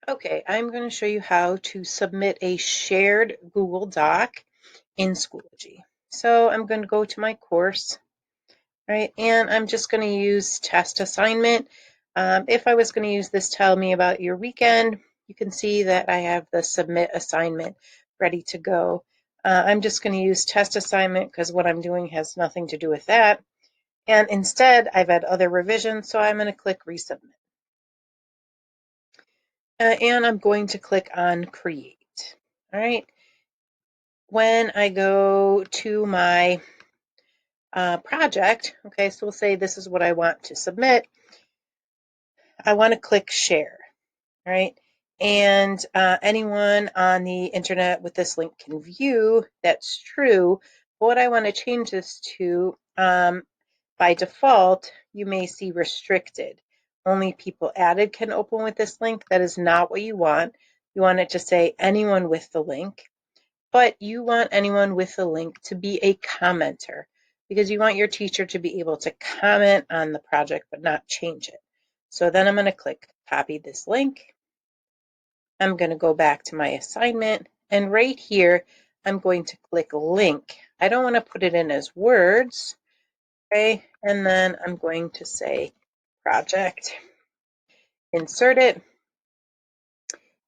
Okay, I'm going to show you how to submit a shared Google Doc in Schoology. So I'm going to go to my course, right, and I'm just going to use test assignment. If I was going to use this tell me about your weekend, you can see that I have the submit assignment ready to go. I'm just going to use test assignment because what I'm doing has nothing to do with that. And instead, I've had other revisions, so I'm going to click Resubmit. And I'm going to click on Create. All right. When I go to my project, okay, so we'll say this is what I want to submit. I want to click Share. All right. And anyone on the internet with this link can view. That's true. But what I want to change this to, by default, you may see restricted. Only people added can open with this link. That is not what you want. You want it to say anyone with the link, but you want anyone with the link to be a commenter because you want your teacher to be able to comment on the project but not change it. So then I'm going to click copy this link. I'm going to go back to my assignment, and right here I'm going to click link. I don't want to put it in as words. Okay, and then I'm going to say project, insert it,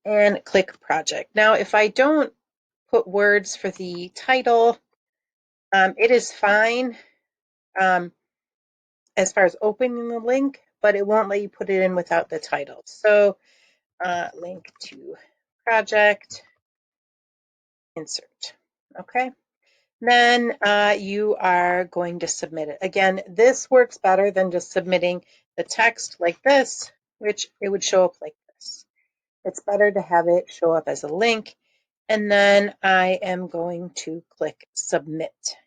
and click project. Now, if I don't put words for the title, it is fine as far as opening the link, but it won't let you put it in without the title. So link to project, insert. Okay. Then you are going to submit it. Again, this works better than just submitting the text like this, which it would show up like this. It's better to have it show up as a link. And then I am going to click submit.